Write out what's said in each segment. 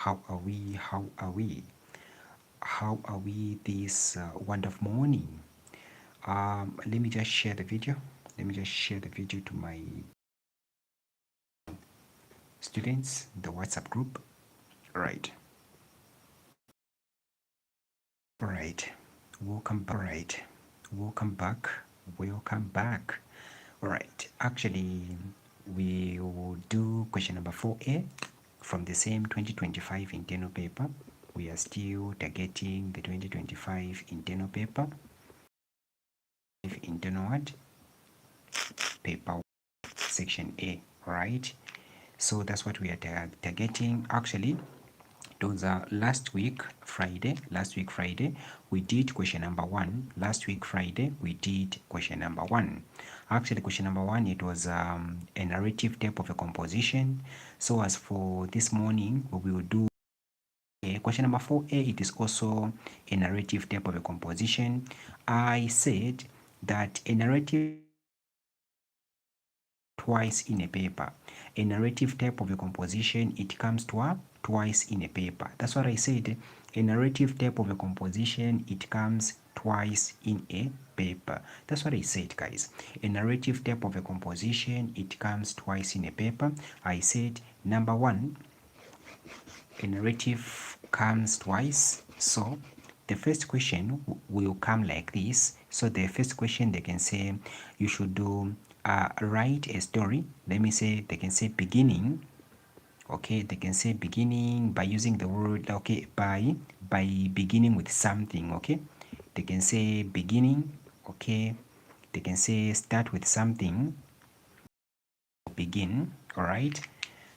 How are we? How are we? How are we this wonderful morning? Let me just share the video. Let me just share the video to my students, the WhatsApp group. Right. Right. Welcome back. Right. Welcome back. Welcome back. All right. Actually, we will do question number 4A from the same 2025 internal paper. We are still targeting the 2025 internal paper. Internal what? Paper section A, right? So that's what we are targeting. Actually, those are last week Friday, we did question number 1. Last week Friday we did question number 1. Actually, question number 1, it was a narrative type of a composition. So as for this morning, we will do question number 4A. It is also a narrative type of a composition. I said that a narrative twice in a paper. A narrative type of a composition, it comes twice in a paper. That's what I said. A narrative type of a composition, it comes twice in a paper. That's what I said, guys. A narrative type of a composition, it comes twice in a paper. I said number 1, a narrative comes twice. So the first question will come like this. So the first question, they can say you should do write a story. Let me say, they can say beginning. Okay, they can say beginning by using the word, okay, by beginning with something. Okay, they can say beginning. Okay, they can say start with something, begin. All right,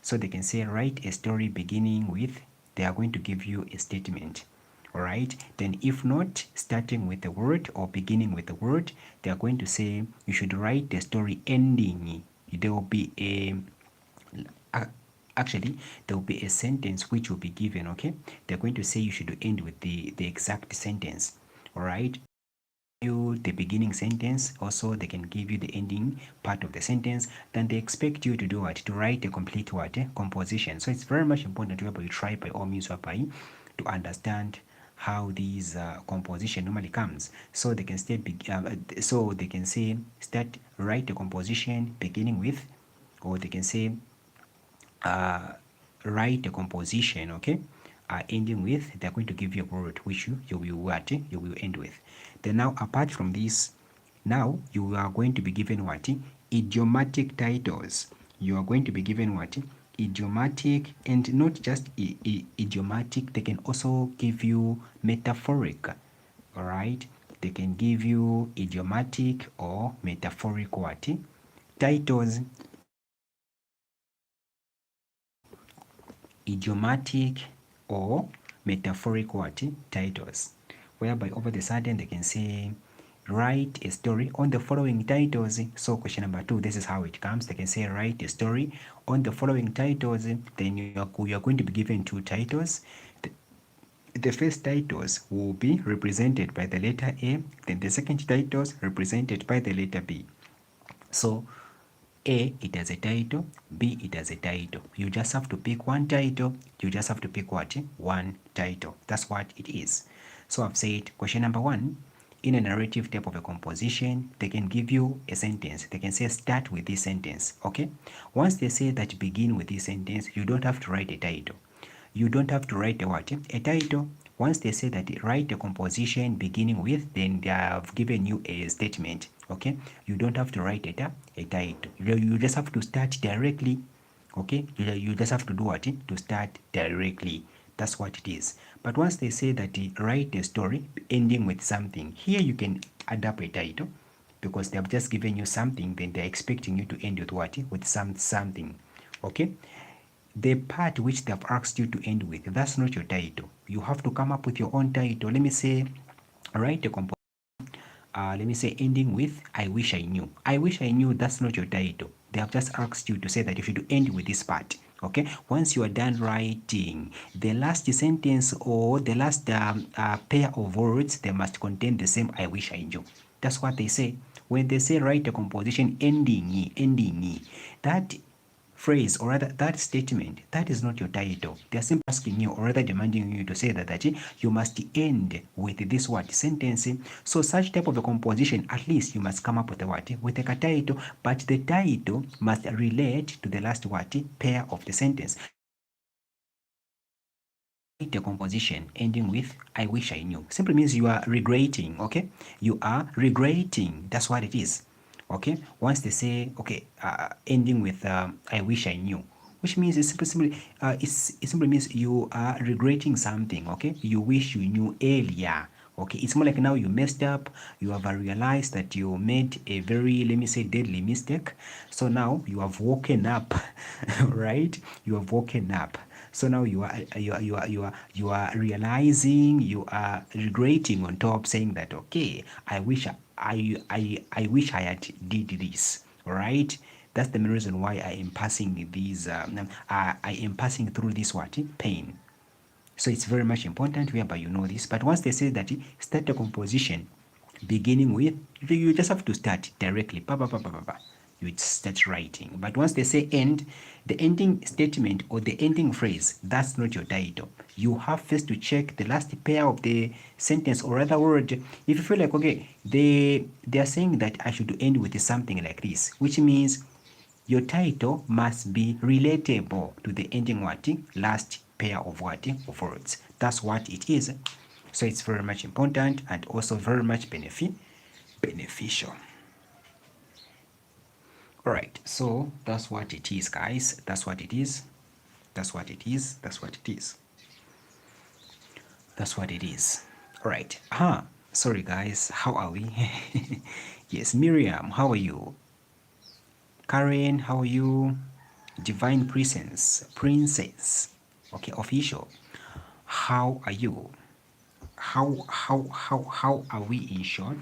so they can say write a story beginning with, they are going to give you a statement. All right, then if not starting with the word or beginning with the word, they are going to say you should write the story ending. There will be actually there will be a sentence which will be given. Okay, they're going to say you should end with the exact sentence. All right, you the beginning sentence, also they can give you the ending part of the sentence. Then they expect you to do what, to write a complete what, composition. So it's very much important to be able to try by all means whereby to understand how these composition normally comes. So they can stay so they can say start, write a composition beginning with, or they can say write a composition, okay, ending with, they're going to give you a word which you will what, you will end with. Then now apart from this, now you are going to be given what, idiomatic titles. You are going to be given what, idiomatic, and not just idiomatic, they can also give you metaphoric. All right, they can give you idiomatic or metaphoric what, titles. Idiomatic or metaphoric what, titles, whereby over the sudden they can say write a story on the following titles. So question number 2, this is how it comes. They can say write a story on the following titles. Then you are going to be given 2 titles. The first titles will be represented by the letter A, then the second titles represented by the letter B. So A, it has a title, B, it has a title. You just have to pick one title. You just have to pick what? One title. That's what it is. So I've said question number 1, in a narrative type of a composition, they can give you a sentence. They can say start with this sentence, okay? Once they say that begin with this sentence, you don't have to write a title. You don't have to write a what? A title. Once they say that write a composition beginning with, then they have given you a statement. Okay, you don't have to write a title. You just have to start directly. Okay, you just have to do what? To start directly. That's what it is. But once they say that write a story ending with something, here you can add up a title because they have just given you something, then they're expecting you to end with what? With something. Okay, the part which they've asked you to end with, that's not your title. You have to come up with your own title. Let me say write a composition, let me say ending with I wish I knew. I wish I knew, that's not your title. They have just asked you to say that if you do end with this part. Okay, once you are done writing, the last sentence or the last pair of words, they must contain the same I wish I knew. That's what they say when they say write a composition ending, that phrase or rather that statement, that is not your title. They are simply asking you or rather demanding you to say that you must end with this word sentence. So such type of a composition, at least you must come up with a what? With a title, but the title must relate to the last word pair of the sentence. The composition ending with I wish I knew simply means you are regretting. Okay, you are regretting, that's what it is. Okay, once they say okay, ending with I wish I knew, which means it simply means you are regretting something. Okay, you wish you knew earlier. Okay, it's more like now you messed up, you have realized that you made a very, let me say, deadly mistake. So now you have woken up right, you have woken up. So now you are realizing, you are regretting on top, saying that okay, I wish I had did this. All right, that's the main reason why I am passing these. I am passing through this what pain. So it's very much important whereby you know this. But once they say that start the composition beginning with, you just have to start directly. You start writing. But once they say end, the ending statement or the ending phrase, that's not your title. You have first to check the last pair of the sentence or other word. If you feel like okay, they are saying that I should end with something like this, which means your title must be relatable to the ending what? Last pair of what? Of words. That's what it is. So it's very much important and also very much beneficial. All right, so that's what it is, guys. That's what it is. That's what it is. That's what it is. That's what it is. All right. Sorry, guys. How are we? Yes, Miriam, how are you? Karen, how are you? Divine Presence, Princess. Okay, official. How are you? How are we in short?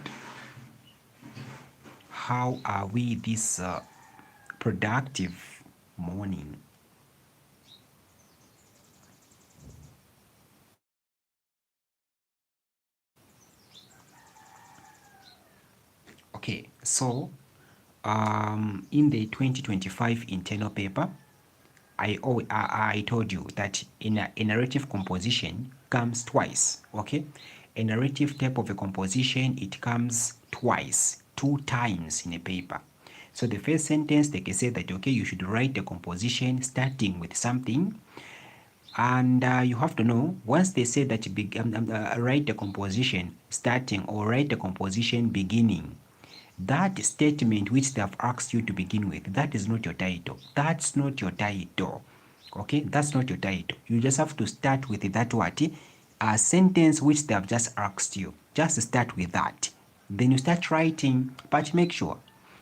How are we this productive morning? Okay, so in the 2025 internal paper, I told you that in a narrative composition comes twice. Okay, a narrative type of a composition, it comes twice, two times in a paper. So the first sentence they can say that okay, you should write the composition starting with something, and you have to know once they say that write the composition starting or write the composition beginning, that statement which they have asked you to begin with, that is not your title. That's not your title. Okay, that's not your title. You just have to start with that what? A sentence which they have just asked you. Just start with that. Then you start writing, but make sure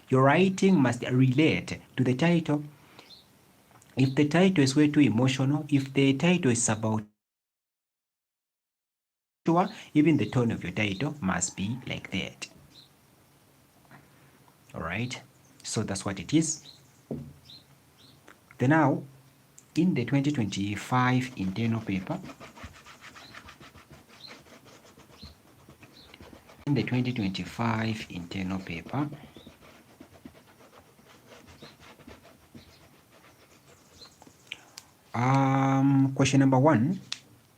your writing must relate to the title. If the title is way too emotional, if the title is about even the tone of your title must be like that. All right, so that's what it is. Then now in the 2025 internal paper, in the 2025 internal paper, question number 1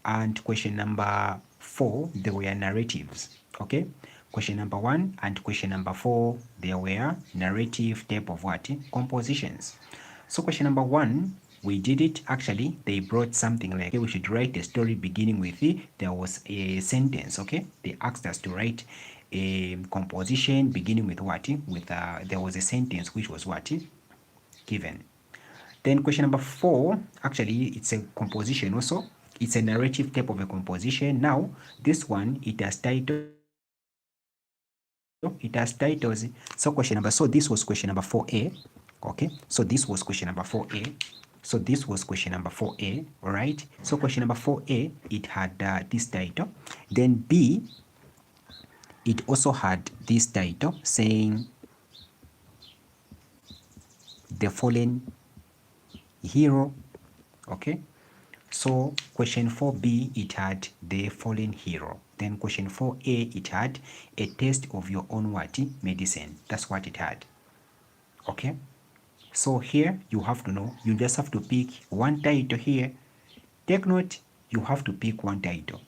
and question number 4, they were narratives. Okay, question number 1 and question number 4, they were narrative type of what? Compositions. So question number 1, we did it. Actually, they brought something like, okay, we should write a story beginning with there was a sentence. Okay, they asked us to write a composition beginning with what? With there was a sentence which was what? Given. Then question number 4, actually it's a composition also. It's a narrative type of a composition. Now this one, it has title, it has titles. So so this was question number 4a. Okay, so this was question number 4a. So this was question number 4a. All right, so question number 4a, it had this title. Then b, it also had this title saying the fallen hero. Okay, so question 4b, it had the fallen hero. Then question 4a, it had a taste of your own what? Medicine. That's what it had. Okay, So here you have to know, you just have to pick one title here. Take note, you have to pick one title.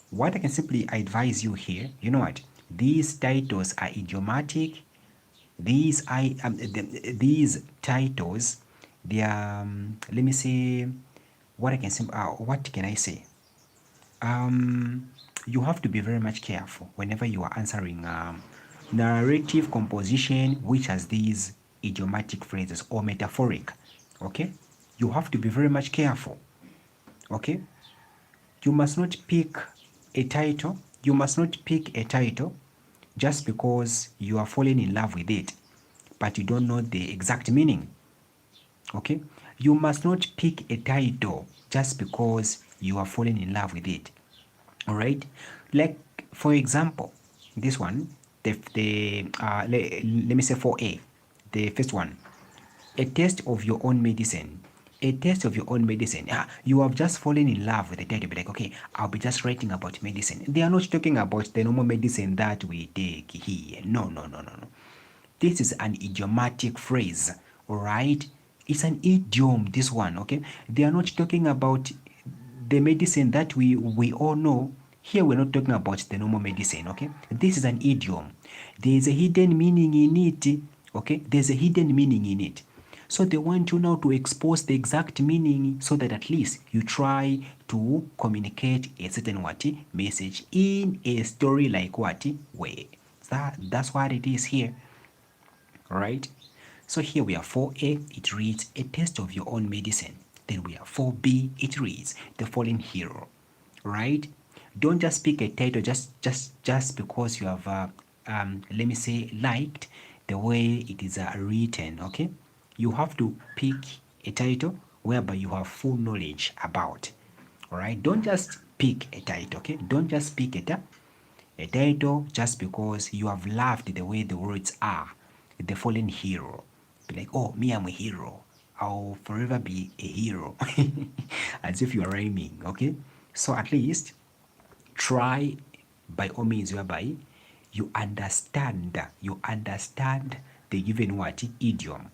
What I can simply advise you here, you know what? These titles are idiomatic. These titles, they are, let me say, what can I say? You have to be very much careful whenever you are answering narrative composition which has these idiomatic phrases or metaphoric. Okay, you have to be very much careful. Okay, you must not pick a title. You must not pick a title just because you are falling in love with it, but you don't know the exact meaning. Okay, you must not pick a title just because you are falling in love with it. All right, like for example, this one, let me say 4A, the first one, a taste of your own medicine. A taste of your own medicine. You have just fallen in love with the title. Be like, okay, I'll be just writing about medicine. They are not talking about the normal medicine that we take here. No, no, no, no, no. This is an idiomatic phrase, all right? It's an idiom, this one, okay? They are not talking about the medicine that we all know. Here we're not talking about the normal medicine, okay? This is an idiom. There is a hidden meaning in it, okay? There's a hidden meaning in it. So they want you now to expose the exact meaning so that at least you try to communicate a certain what message in a story like what way. That's what it is here. All right. So here we have 4A, it reads a taste of your own medicine. Then we have 4B, it reads the fallen hero. Right? Don't just pick a title just because you have let me say liked the way it is written. Okay, you have to pick a title whereby you have full knowledge about. All right, don't just pick a title. Okay, don't just pick a title just because you have loved the way the words are. The fallen hero. Be like, oh, me, I'm a hero. I'll forever be a hero. As if you are rhyming, okay? So at least try by all means whereby you understand the given what idiom.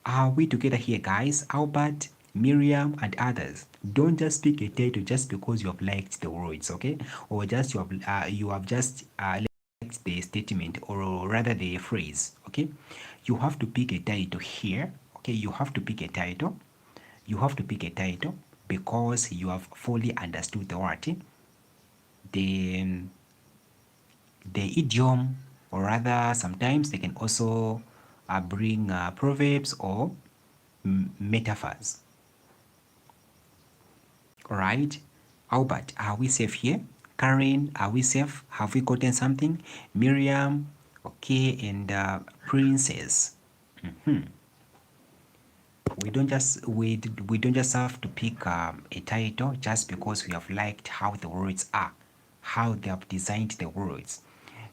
Are we together here, guys? Albert, Miriam, and others. Don't just pick a title just because you have liked the words, okay? Or just you have just liked the statement, or rather the phrase, okay? You have to pick a title here, okay? You have to pick a title. You have to pick a title because you have fully understood the word, the the idiom, or rather sometimes they can also bring proverbs or metaphors. All right, Albert, are we safe here? Karen, are we safe? Have we gotten something? Miriam, okay, and Princess. We don't just have to pick a title just because we have liked how the words are, how they have designed the words.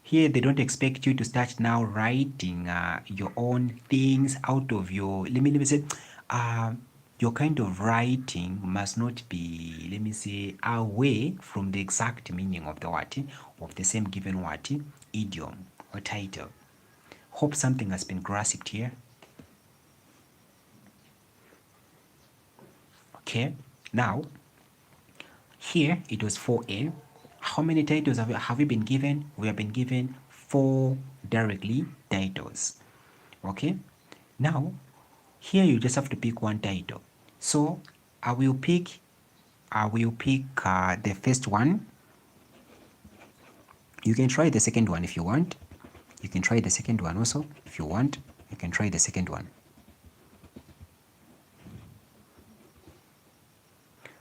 Here they don't expect you to start now writing your own things out of your, let me say, uh, your kind of writing must not be, let me say, away from the exact meaning of the word, of the same given word, idiom or title. Hope something has been grasped here. Okay, now here it was 4A. How many titles have we been given? We have been given 4 directly titles. Okay, now here you just have to pick one title. So I will pick the first one. You can try the second one if you want. You can try the second one also if you want. You can try the second one.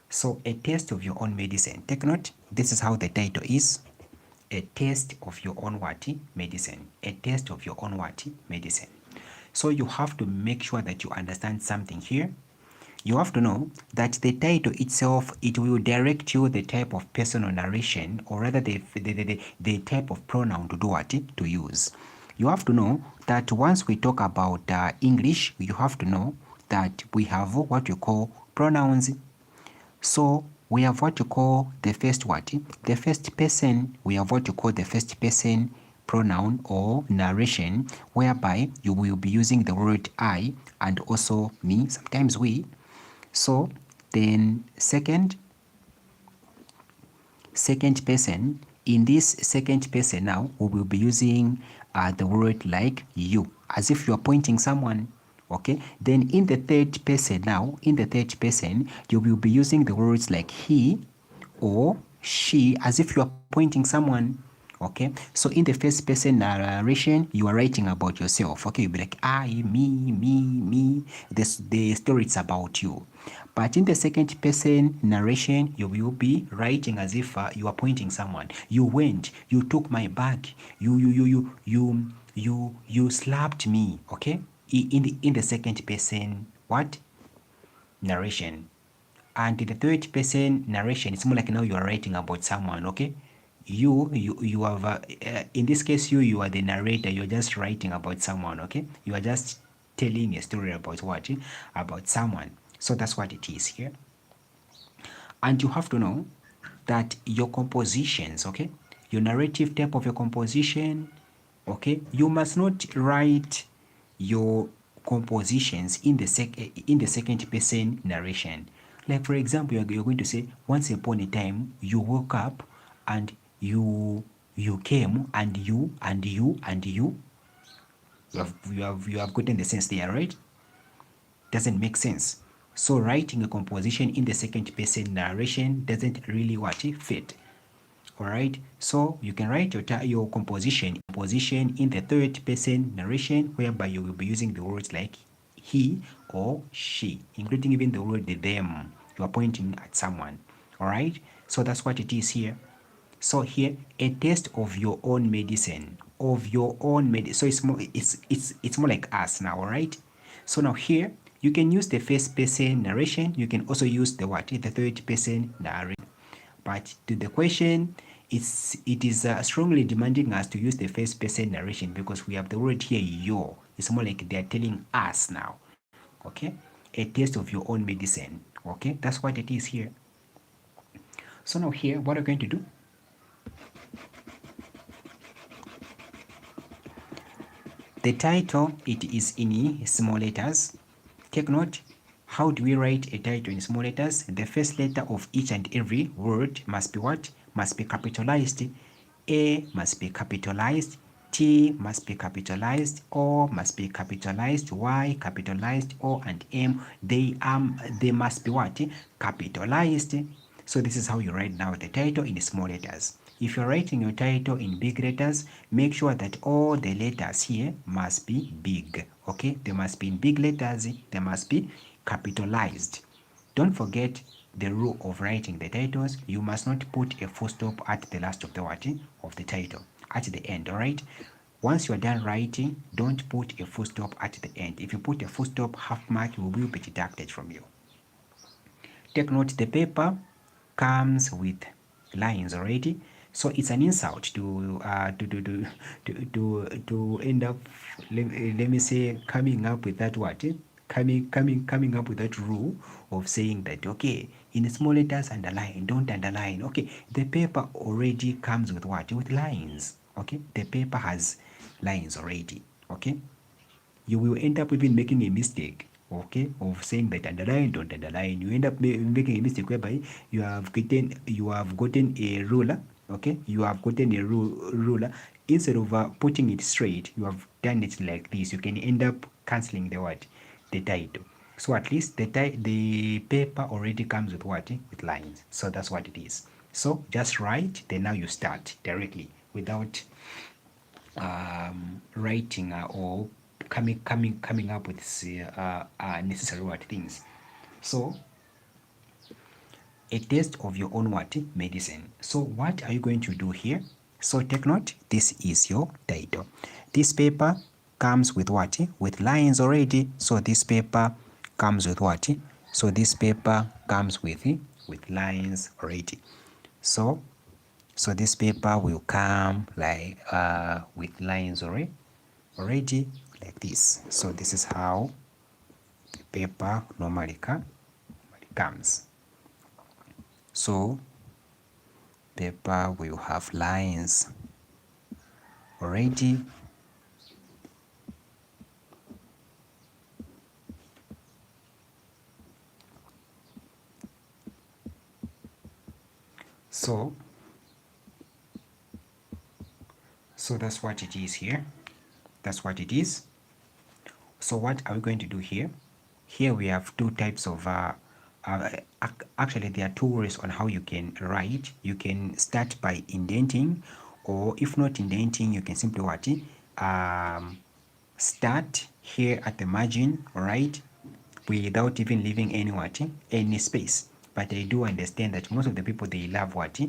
So a taste of your own medicine. Take note, this is how the title is. A taste of your own what? Medicine. A taste of your own what? Medicine. So you have to make sure that you understand something here. You have to know that the title itself, it will direct you the type of personal narration, or rather the type of pronoun to do what? To use. You have to know that once we talk about English, you have to know that we have what you call pronouns. So we have what you call the first what? The first person. We have what you call the first person pronoun or narration, whereby you will be using the word I and also me, sometimes we. So then second person, in this second person now, we will be using the word like you, as if you are pointing someone. Okay, then in the third person now, in the third person, you will be using the words like he or she, as if you are pointing someone. Okay, so in the first person narration, you are writing about yourself. Okay, you'll be like I, me. The story is about you. But in the second person narration, you will be writing as if you are pointing someone. You went, you took my bag, you slapped me. Okay, in the second person what narration. And the third person narration, it's more like now you are writing about someone. Okay, you have in this case you are the narrator. You're just writing about someone. Okay, you are just telling a story about what, about someone. So that's what it is here. And you have to know that your compositions, okay, your narrative type of your composition, okay, you must not write your compositions in the second person narration. Like for example, you're going to say, once upon a time you woke up and you came and you have gotten the sense there, right? Doesn't make sense. So writing a composition in the second person narration doesn't really what it fit. All right. So you can write your composition in the third person narration, whereby you will be using the words like he or she, including even the word them. You are pointing at someone. All right. So that's what it is here. So here, a taste of your own medicine, of your own medicine. So it's more like us now, all right? So now here, you can use the first person narration. You can also use the what? The third person narration. But to the question, it is strongly demanding us to use the first person narration because we have the word here, your. It's more like they're telling us now, okay? A taste of your own medicine, okay? That's what it is here. So now here, what are we going to do? The title, it is in small letters. Take note, how do we write a title in small letters? The first letter of each and every word must be what? Must be capitalized. A must be capitalized. T must be capitalized. O must be capitalized. Y capitalized. O and M, they must be what? Capitalized. So this is how you write now the title in small letters. If you're writing your title in big letters, make sure that all the letters here must be big. Okay, they must be in big letters, they must be capitalized. Don't forget the rule of writing the titles. You must not put a full stop at the last of the word of the title, at the end. All right, once you are done writing, don't put a full stop at the end. If you put a full stop, half mark will be deducted from you. Take note, the paper comes with lines already, so it's an insult to end up, let me say, coming up with that what, coming up with that rule of saying that, okay, in small letters underline, don't underline. Okay, the paper already comes with what, with lines. Okay, the paper has lines already. Okay, you will end up even making a mistake, okay, of saying that underline, don't underline. You end up making a mistake whereby you have gotten a ruler. Okay, you have gotten a ruler. Instead of putting it straight, you have done it like this. You can end up canceling the word, the title. So at least the paper already comes with what, with lines. So that's what it is. So just write, then now you start directly without writing or coming up with necessary what things. So a taste of your own what, medicine. So what are you going to do here? So take note, this is your title. This paper comes with what, with lines already. So this paper comes with what, so this paper comes with lines already. So this paper will come like with lines already like this. So this is how the paper normally comes. So paper will have lines already. So that's what it is here. That's what it is. So what are we going to do here? Here we have two types of actually there are two ways on how you can write. You can start by indenting, or if not indenting, you can simply what, start here at the margin, right, without even leaving any space. But I do understand that most of the people, they love what,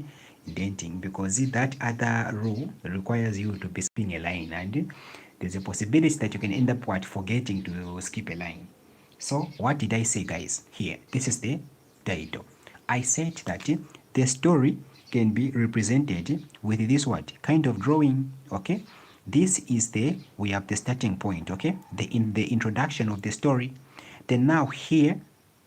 indenting, because that other rule requires you to be skipping a line, and there's a possibility that you can end up what, forgetting to skip a line. So what did I say, guys? Here, this is the title. I said that the story can be represented with this what kind of drawing. Okay, this is we have the starting point. Okay, the introduction of the story. Then now here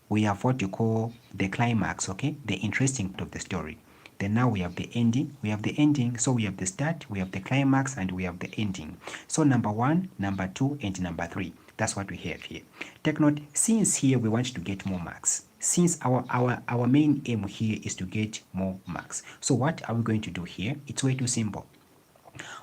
we have what you call the climax. Okay, the interesting part of the story. Then now we have the ending. We have the ending. So we have the start, we have the climax, and we have the ending. So number 1, number 2, and number 3. That's what we have here. Take note, since here we want to get more marks. Since our main aim here is to get more marks. So what are we going to do here? It's way too simple.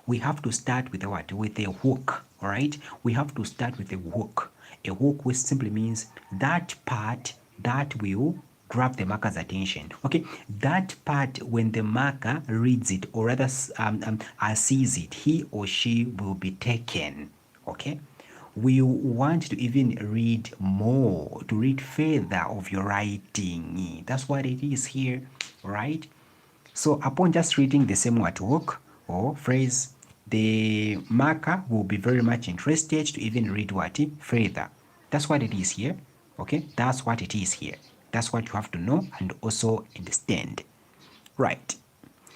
We have to start with a what? With a hook, all right? We have to start with a hook. A hook, which simply means that part that will grab the marker's attention. Okay, that part when the marker reads it, or rather sees it, he or she will be taken. Okay, we want to even read more, to read further of your writing. That's what it is here, right? So upon just reading the same word hook or phrase, the marker will be very much interested to even read what further. That's what it is here. Okay, that's what it is here. That's what you have to know and also understand. Right.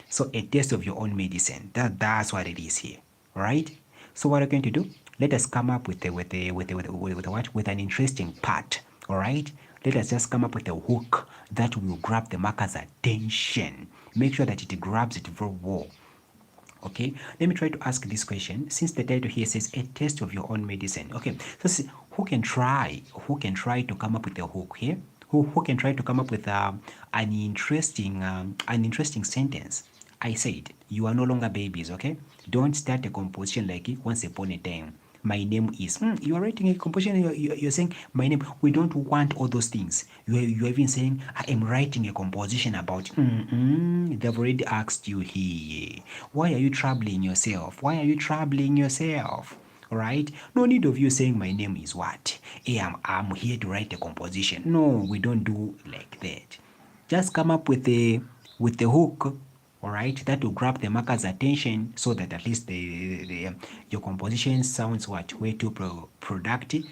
So a taste of your own medicine. That's what it is here. All right. So what are we going to do? Let us come up with with an interesting part. All right. Let us just come up with a hook that will grab the marker's attention. Make sure that it grabs it very well. Okay, let me try to ask this question. Since the title here says a taste of your own medicine. Okay, so see, who can try to come up with a hook here? Who can try to come up with an interesting sentence? I said you are no longer babies. Okay, don't start a composition like once upon a time. My name is, you are writing a composition, you're saying my name. We don't want all those things. You're even saying I am writing a composition about, they've already asked you here. Why are you troubling yourself? Why are you troubling yourself? All right, no need of you saying my name is what. Hey, I'm here to write a composition. No, we don't do like that. Just come up with the hook, all right, that will grab the marker's attention, so that at least your composition sounds what, way too productive.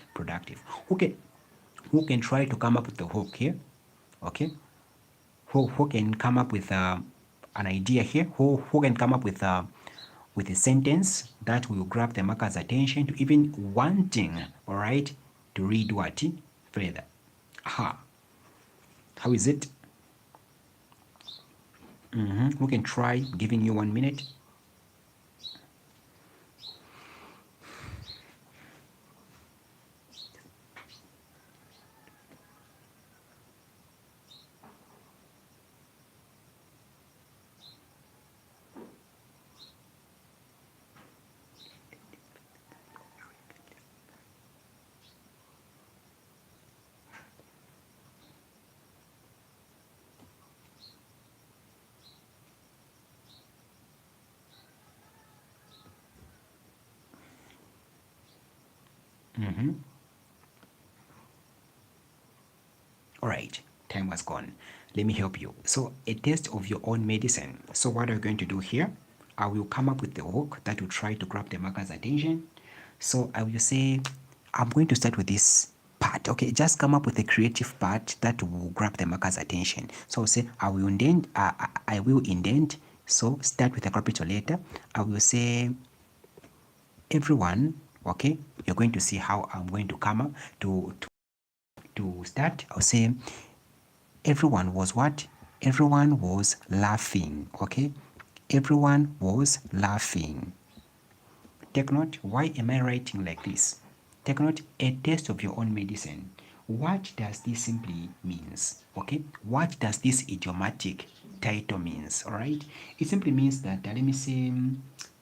Who can try to come up with the hook here? Okay, who can come up with an idea here? Who can come up with a sentence that will grab the marker's attention to even wanting, all right, to read what further? Aha, how is it? Who can try? Giving you 1 minute. All right, time was gone. Let me help you. So a taste of your own medicine. So what are you going to do here? I will come up with the hook that will try to grab the marker's attention. So I will say, I'm going to start with this part. Okay, just come up with a creative part that will grab the marker's attention. So I'll say, I will indent. I will indent. So start with a capital letter. I will say, everyone. Okay, you're going to see how I'm going to come up to start. I'll say, everyone was what? Everyone was laughing. Okay, everyone was laughing. Take note, why am I writing like this? Take note, a taste of your own medicine. What does this simply means? Okay, what does this idiomatic title means? All right, it simply means that let me say,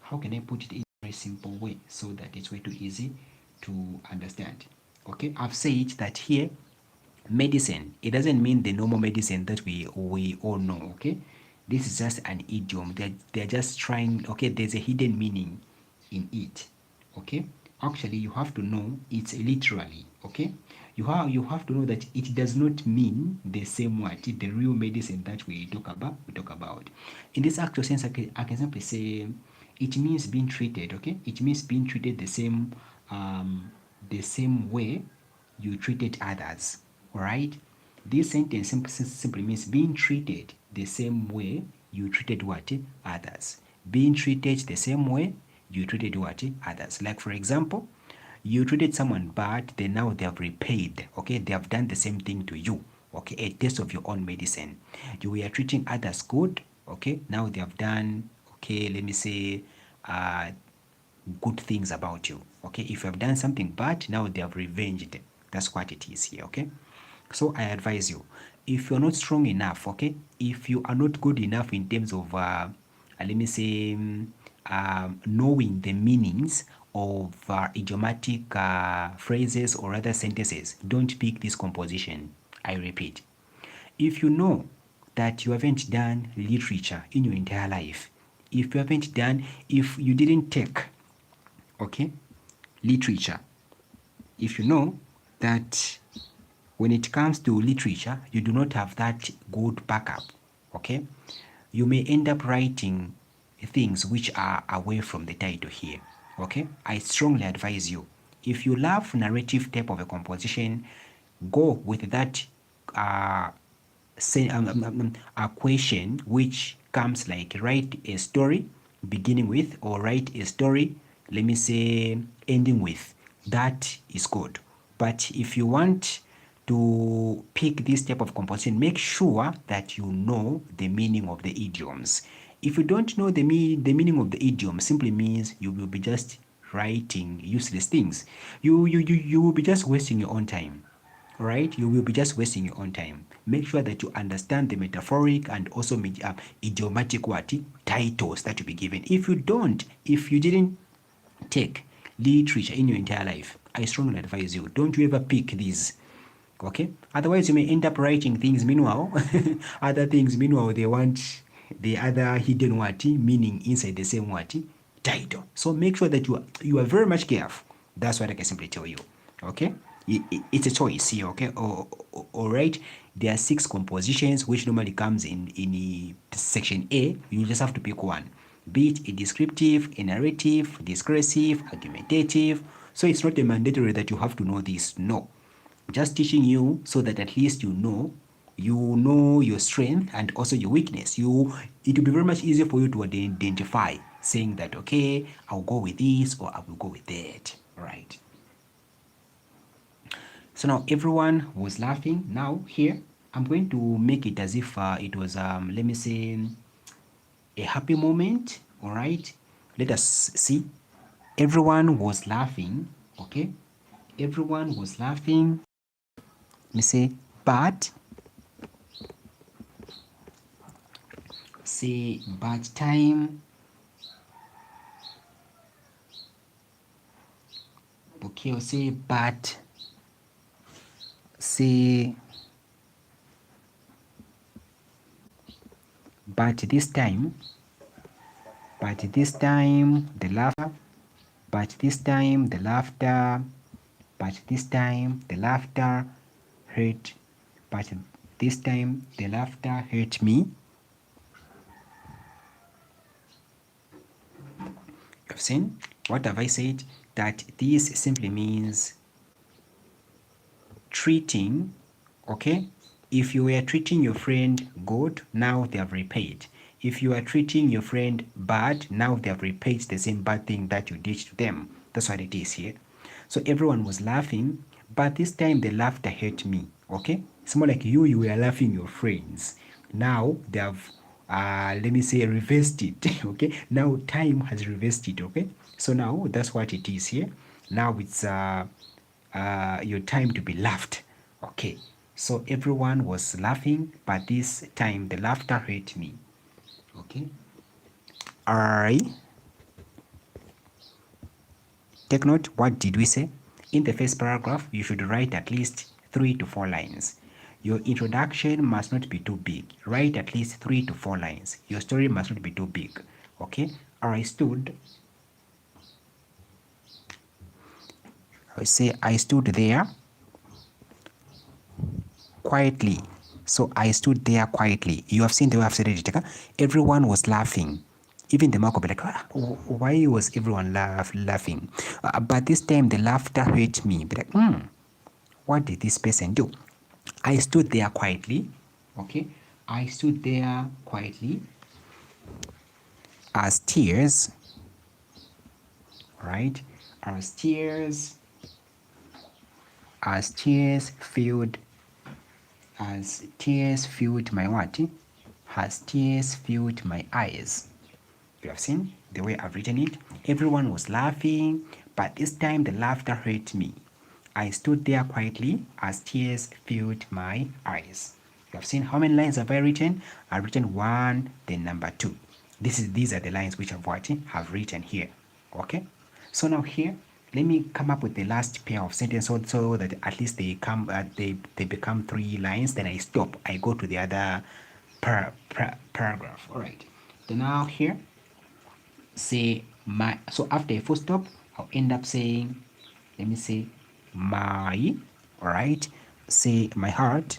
how can I put it in a very simple way so that it's way too easy to understand? Okay, I've said that here medicine, it doesn't mean the normal medicine that we all know. Okay, this is just an idiom. They're just trying. Okay, there's a hidden meaning in it. Okay, actually you have to know it's literally. Okay, you have to know that it does not mean the same word, the real medicine that we talk about in this actual sense. I can simply say it means being treated. Okay, it means being treated the same way you treated others. All right, this sentence simply means being treated the same way you treated what? Others. Being treated the same way you treated what? Others. Like for example, you treated someone bad, then now they have repaid. Okay, they have done the same thing to you. Okay, a taste of your own medicine. You were treating others good. Okay, now they have done, okay, let me say, uh, good things about you. Okay, if you have done something bad, now they have revenged. That's what it is here. Okay, so I advise you, if you're not strong enough, okay, if you are not good enough in terms of let me say, knowing the meanings of idiomatic phrases or other sentences, don't pick this composition. I repeat, if you know that you haven't done literature in your entire life, if you didn't take, okay, literature, if you know that when it comes to literature, you do not have that good backup, okay, you may end up writing things which are away from the title here. Okay, I strongly advise you, if you love narrative type of a composition, go with that uh, say a question which comes like write a story beginning with, or write a story, let me say, ending with. That is good. But if you want to pick this type of composition, make sure that you know the meaning of the idioms. If you don't know the meaning of the idiom, simply means you will be just writing useless things. You will be just wasting your own time. Right? You will be just wasting your own time. Make sure that you understand the metaphoric and also idiomatic what titles that you be given. If you don't, if you didn't take literature in your entire life, I strongly advise you, don't you ever pick these. Okay, otherwise you may end up writing things, meanwhile other things, meanwhile they want the other hidden what meaning inside the same what title. So make sure that you are very much careful. That's what I can simply tell you. Okay, it's a choice here. Okay, all right, there are 6 compositions which normally comes in section A. You just have to pick one, be it a descriptive, a narrative, discursive, argumentative. So it's not a mandatory that you have to know this. No, just teaching you so that at least you know your strength and also your weakness. It will be very much easier for you to identify, saying that okay, I'll go with this or I will go with that. All right, so now everyone was laughing. Now here I'm going to make it as if it was let me say, a happy moment. All right, let us see. Everyone was laughing. Okay, everyone was laughing. Let me say, but say bad time. Okay, or say say but this time the laughter, but this time the laughter, but this time the laughter hurt, but this time the laughter hurt me. You've seen? What have I said? That this simply means treating, okay? If you were treating your friend good, now they have repaid. If you are treating your friend bad, now they have repaid the same bad thing that you did to them. That's what it is here. So everyone was laughing, but this time the laughter hurt me, okay? It's more like you were laughing your friends. Now they have, let me say, reversed it, okay? Now time has reversed it, okay? So now that's what it is here. Now it's your time to be laughed. Okay, so everyone was laughing, but this time the laughter hurt me. Okay, I take note. What did we say? In the first paragraph, you should write at least 3 to 4 lines. Your introduction must not be too big. Write at least 3 to 4 lines. Your story must not be too big. Okay, I stood there quietly. So I stood there quietly. You have seen the way I've said it. Everyone was laughing. Even the mark will be like, why was everyone laughing? But this time the laughter hurt me. Be like, what did this person do? I stood there quietly. Okay. I stood there quietly as tears, right? As tears, as tears filled, as tears filled my what? As tears filled my eyes. You have seen the way I've written it. Everyone was laughing, but this time the laughter hurt me. I stood there quietly as tears filled my eyes. You have seen how many lines have I written? I've written one, then number two. These are the lines which I've have written here. Okay. So now here, let me come up with the last pair of sentences so that at least they become 3 lines. Then I stop. I go to the other paragraph. All right. Then now here say my, so after a full stop I'll end up saying, let me say my, all right, say my heart,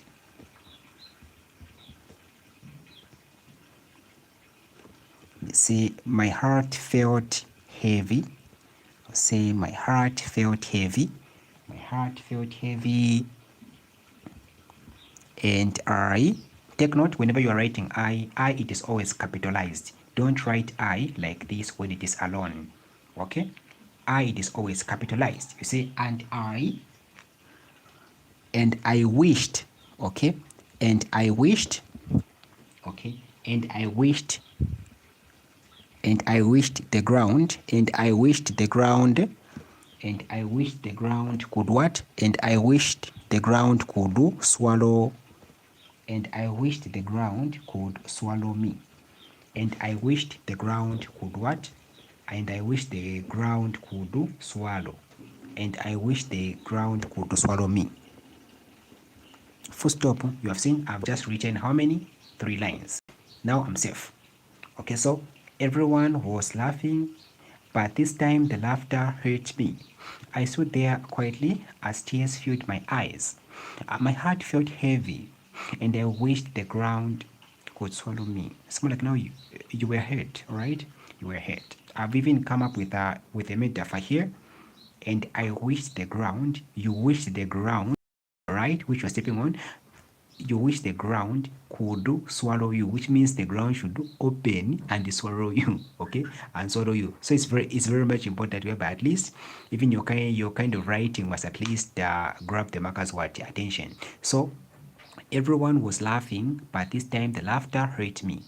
say my heart felt heavy, say my heart felt heavy, my heart felt heavy. And I, take note, whenever you are writing I, it is always capitalized. Don't write I like this when it is alone. Okay, I, it is always capitalized. You say and I wished, okay, and I wished, okay, and I wished, and I wished the ground, and I wished the ground, and I wished the ground could what? And I wished the ground could swallow, and I wished the ground could swallow me. And I wished the ground could what? And I wished the ground could swallow. And I wish the ground could swallow me. Full stop. You have seen I've just written how many? 3 lines. Now I'm safe. Okay, so everyone was laughing, but this time the laughter hurt me. I stood there quietly as tears filled my eyes. My heart felt heavy, and I wished the ground could swallow me. It's more like now you were hurt, all right? You were hurt. I've even come up with a metaphor here, and I wished the ground. You wished the ground, right, which you're stepping on, you wish the ground could swallow you, which means the ground should open and swallow you, okay, and swallow you. So it's very much important whereby at least even your kind of writing must at least grab the marker's what attention. So everyone was laughing, but this time the laughter hurt me.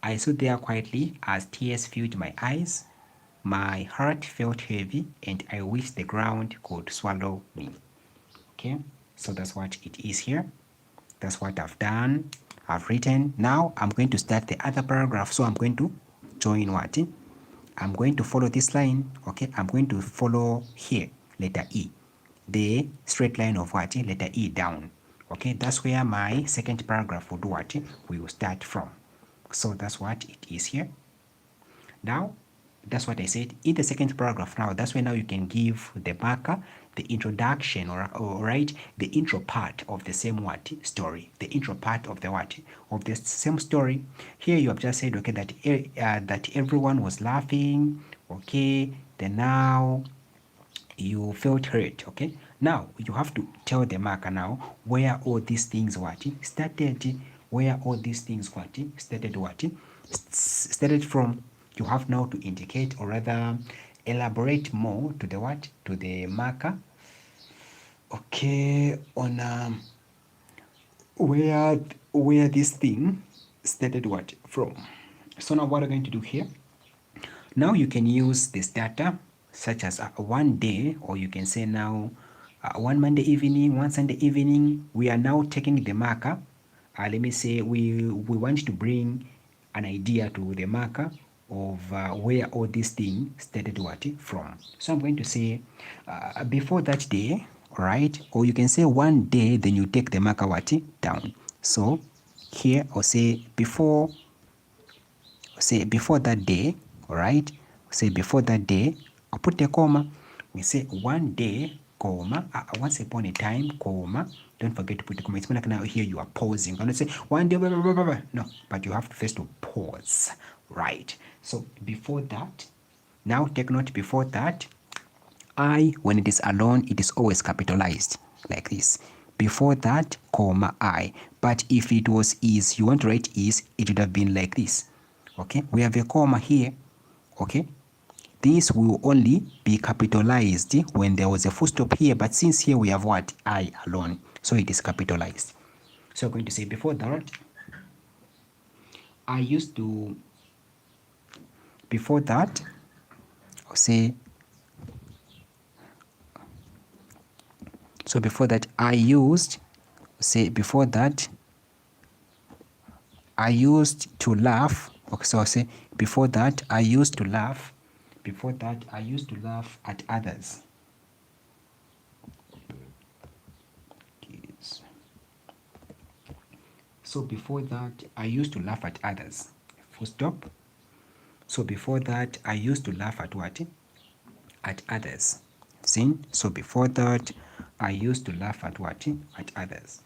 I stood there quietly as tears filled my eyes. My heart felt heavy, and I wished the ground could swallow me. Okay, so that's what it is here. That's what I've done. I've written. Now I'm going to start the other paragraph. So I'm going to join what? I'm going to follow this line. Okay, I'm going to follow here, letter E. The straight line of what? Letter E down. Okay, that's where my second paragraph will do what? We will start from. So that's what it is here. Now, that's what I said in the second paragraph. Now, that's where now you can give the marker the introduction or right the intro part of the same what story, the intro part of the what of the same story. Here you have just said okay that everyone was laughing. Okay, then now you felt hurt. Okay, now you have to tell the marker now where all these things what started, where all these things what started, what started from. You have now to indicate or rather elaborate more to the what to the marker, okay, on where this thing started what from. So now what I'm going to do here, Now you can use the starter such as one day, or you can say now one Monday evening, one Sunday evening. We are now taking the marker. Let me say we want to bring an idea to the marker of where all this thing started what from. So I'm going to say before that day, right? Or you can say one day, then you take the marker what down. So here I'll say before that day, all right? Say before that day, I'll put a comma. We say one day, comma, once upon a time, comma. Don't forget to put the comma. It's more like now here you are pausing. I'm not say one day, blah, blah, blah, blah, blah. No, but you have to first to pause, right? So before that, now take note before that, I, when it is alone, it is always capitalized like this. Before that, comma, I. But if it was is, you want to write is, it would have been like this. Okay, we have a comma here. Okay, this will only be capitalized when there was a full stop here, but since here we have what? I alone, so it is capitalized. So I'm going to say before that, I used to, before that, I'll say, so before that I used, say before that I used to laugh. Okay, so I'll say before that I used to laugh. Before that I used to laugh at others. Yes. So before that I used to laugh at others. Full stop. So before that I used to laugh at what? At others. Seen? So before that I used to laugh at what? At others.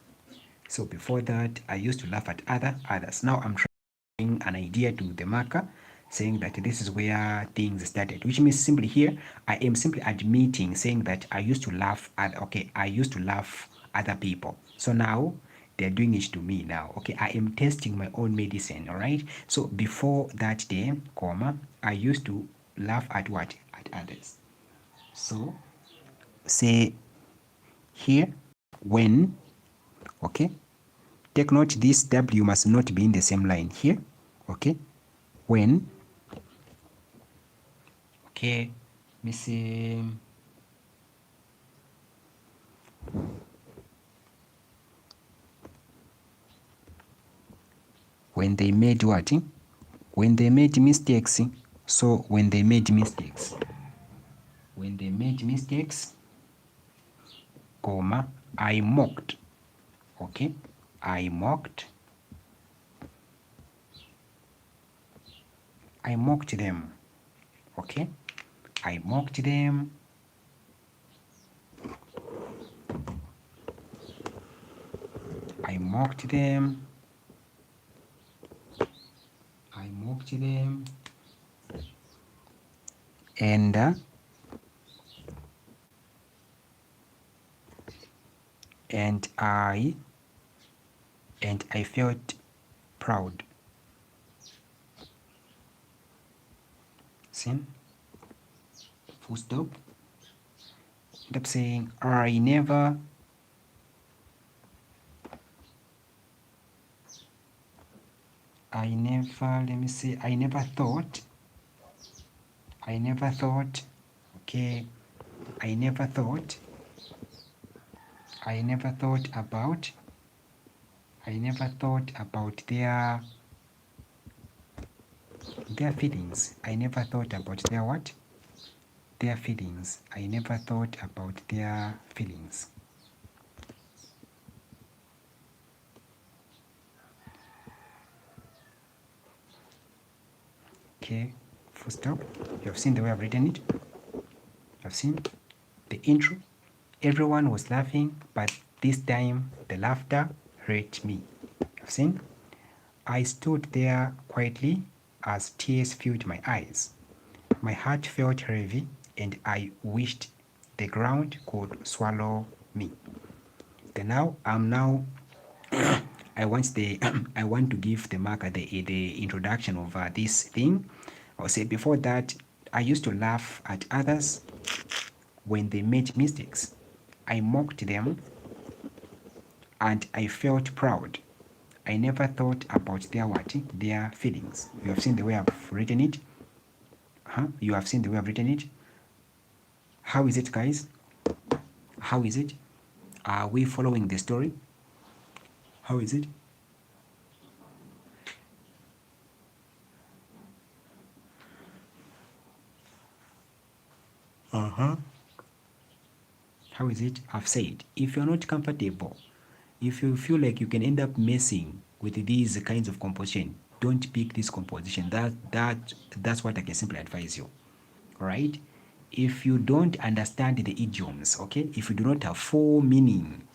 So before that I used to laugh at others. Now I'm trying an idea to the marker saying that this is where things started, which means simply here I am simply admitting, saying that I used to laugh at, okay, I used to laugh other people. So now they're doing it to me now. Okay, I am testing my own medicine. All right, so before that day, comma, I used to laugh at what? At others. So say here when, okay, take note this W must not be in the same line here. Okay, when, okay, let me see, when they made what? When they made mistakes. So when they made mistakes, when they made mistakes, comma, I mocked. Okay, I mocked them. Okay, I mocked them. I mocked them. I mocked them. And I felt proud. See? Full stop. End up saying I never let me see, I never thought, okay, I never thought about their feelings. I never thought about their what? Their feelings. I never thought about their feelings. Okay, full stop. You have seen the way I've written it. I've seen the intro. Everyone was laughing, but this time the laughter hurt me. I've seen. I stood there quietly as tears filled my eyes. My heart felt heavy, and I wished the ground could swallow me. Then now I want I want to give the marker the introduction of this thing. I'll say before that I used to laugh at others when they made mistakes. I mocked them and I felt proud. I never thought about their what? Their feelings. You have seen the way I've written it. You have seen the way I've written it. How is it, guys? How is it? Are we following the story? How is it? Uh-huh. How is it? I've said, if you're not comfortable, if you feel like you can end up messing with these kinds of composition, don't pick this composition. That's what I can simply advise you. All right? If you don't understand the idioms, okay? If you do not have full meaning,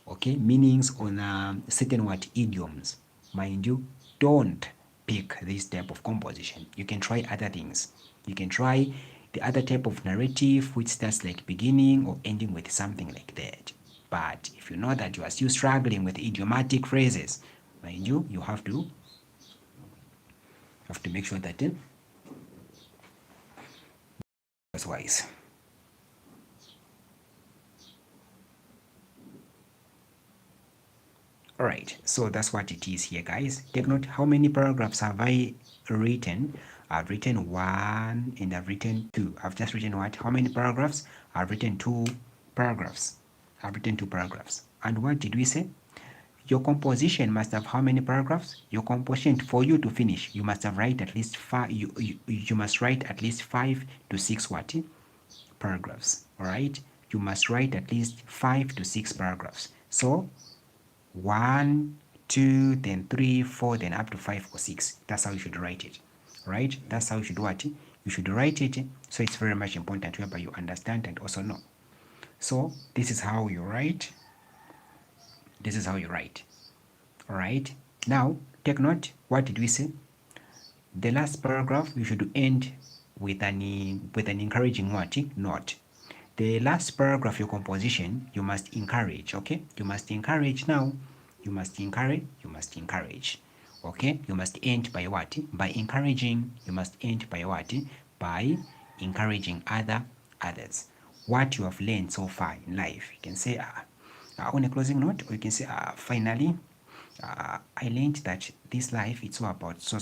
okay, meanings on certain what idioms, mind you, don't pick this type of composition. You can try other things. You can try the other type of narrative which starts like beginning or ending with something like that. But if you know that you are still struggling with idiomatic phrases, mind you, you have to make sure that that's wise. All right, so that's what it is here, guys. Take note, how many paragraphs have I written? I've written one and I've written two. I've just written what? How many paragraphs? I've written two paragraphs. I've written two paragraphs. And what did we say? Your composition must have how many paragraphs? Your composition, for you to finish, you must have write at least five. You must write at least 5 to 6 what? Paragraphs. All right. You must write at least 5 to 6 paragraphs. So 1, 2, then 3, 4, then up to 5 or 6. That's how you should write it, right? That's how you should write it. You should write it. So it's very much important whereby you understand and also know. So this is how you write. This is how you write. All right. Now take note. What did we say? The last paragraph you should end with an encouraging what? Note. The last paragraph, your composition, you must encourage, okay? You must encourage now. You must encourage, okay? You must end by what? By encouraging. You must end by what? By encouraging others. What you have learned so far in life. You can say, on a closing note, or you can say, finally, I learned that this life, it's all about so.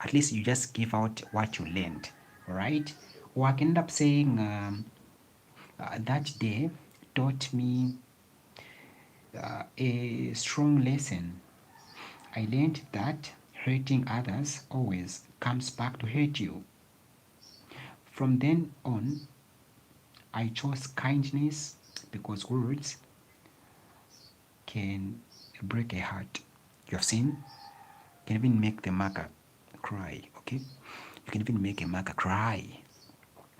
At least you just give out what you learned, right? Or I can end up saying, that day taught me a strong lesson. I learned that hurting others always comes back to hurt you. From then on, I chose kindness because words can break a heart. You have seen? You can even make the marker cry, okay? You can even make a marker cry,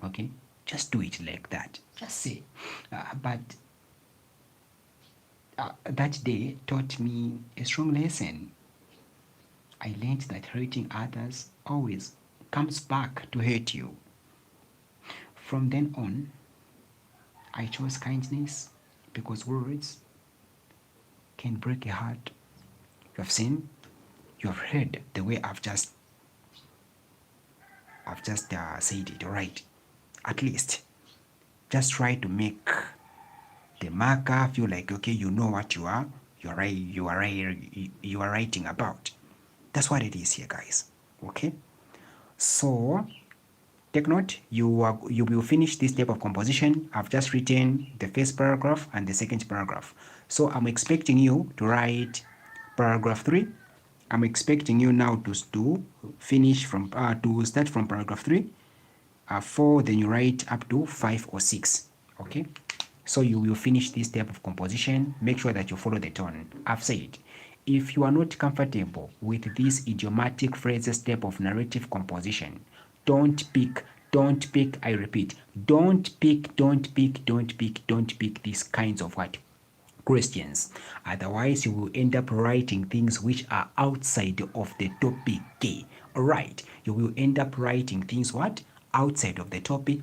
okay? Just do it like that. Just say, but that day taught me a strong lesson. I learned that hurting others always comes back to hurt you. From then on, I chose kindness because words can break a heart. You have seen, you have heard the way I've just said it, all right? At least, just try to make the marker feel like, okay, you know what you are writing about. That's what it is here, guys. Okay, so take note, you will finish this type of composition. I've just written the first paragraph and the second paragraph. So I'm expecting you to write paragraph 3. I'm expecting you now to finish from to start from paragraph 3, 4, then you write up to 5 or 6. Okay, so you will finish this type of composition. Make sure that you follow the tone. I've said, if you are not comfortable with this idiomatic phrases type of narrative composition, don't pick, I repeat, don't pick these kinds of what? Questions. Otherwise, you will end up writing things which are outside of the topic. Alright, you will end up writing things what? Outside of the topic.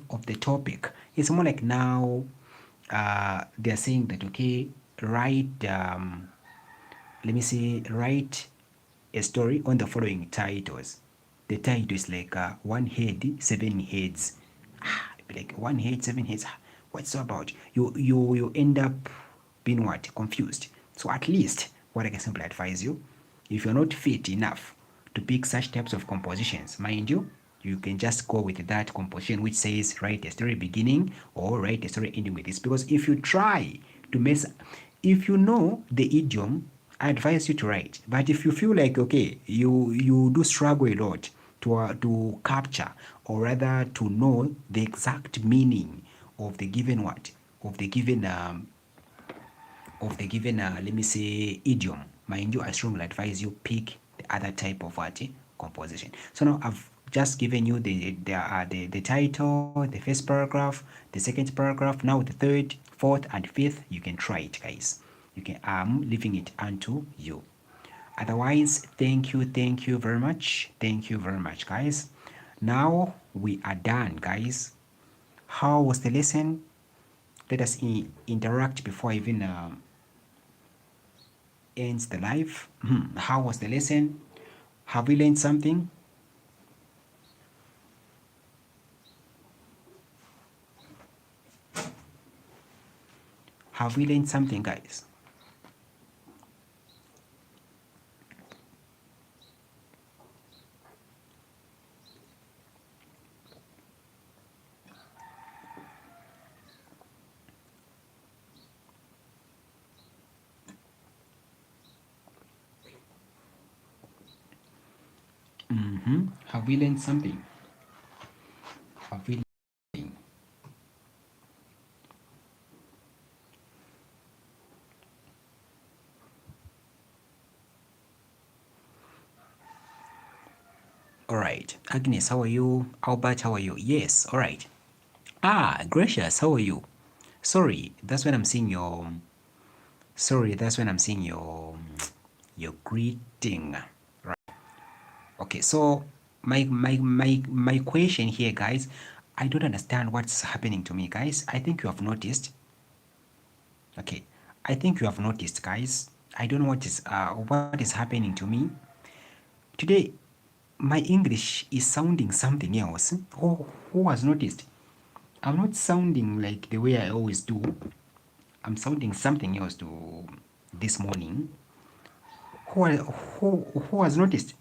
It's more like now they're saying that, okay, write let me say, write a story on the following titles. The title is like one head, 7 heads. Like one head, 7 heads. What's it about? You end up being what? Confused. So at least what I can simply advise you, if you're not fit enough to pick such types of compositions, mind you, you can just go with that composition which says write a story beginning or write a story ending with this. Because if you try to mess, if you know the idiom, I advise you to write. But if you feel like, okay, you do struggle a lot to capture, or rather to know the exact meaning of the given what, of the given let me say idiom, mind you, I strongly advise you pick the other type of what, composition. So now I've just given you the title, the first paragraph, the second paragraph, now the third, fourth, and fifth. You can try it, guys. You can, I'm leaving it unto you. Otherwise, thank you very much. Thank you very much, guys. Now we are done, guys. How was the lesson? Let us interact before I even ends the live. How was the lesson? Have we learned something? Have we learned something, guys? Have we learned something? Have we learned something? All right. Agnes, how are you? Albert, how are you? Yes, all right. Ah, Gracious, how are you? Sorry, that's when I'm seeing your. Sorry, that's when I'm seeing your greeting. Right. Okay, so my question here, guys, I don't understand what's happening to me, guys. I think you have noticed. Okay, I think you have noticed, guys. I don't know what is happening to me today. My English is sounding something else. Who has noticed? I'm not sounding like the way I always do. I'm sounding something else to this morning. Who has noticed?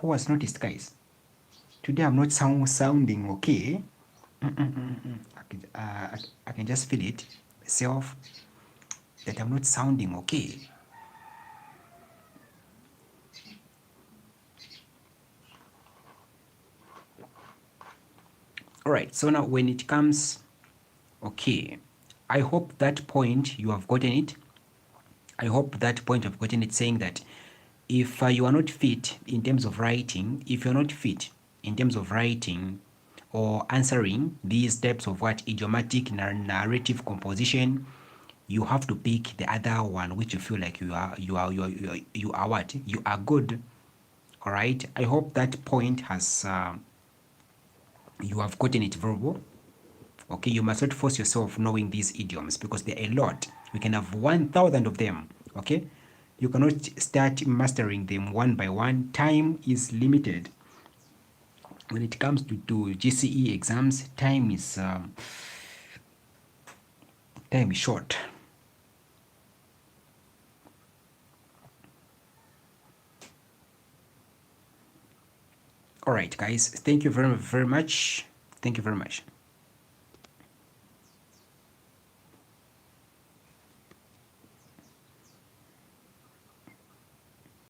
Who has noticed, guys? Today I'm not sounding okay. I can just feel it myself that I'm not sounding okay. All right, so now when it comes, okay, I hope that point you have gotten it. I hope that point you've gotten it, saying that if you are not fit in terms of writing, if you're not fit in terms of writing or answering these types of what idiomatic narrative composition, you have to pick the other one which you feel like you are what, you are good. All right, I hope that point has you have gotten it verbal. Okay, you must not force yourself knowing these idioms because they're a lot. We can have 1,000 of them. Okay, you cannot start mastering them one by one. Time is limited. When it comes to GCE exams, time is short. All right, guys. Thank you very much. Thank you very much.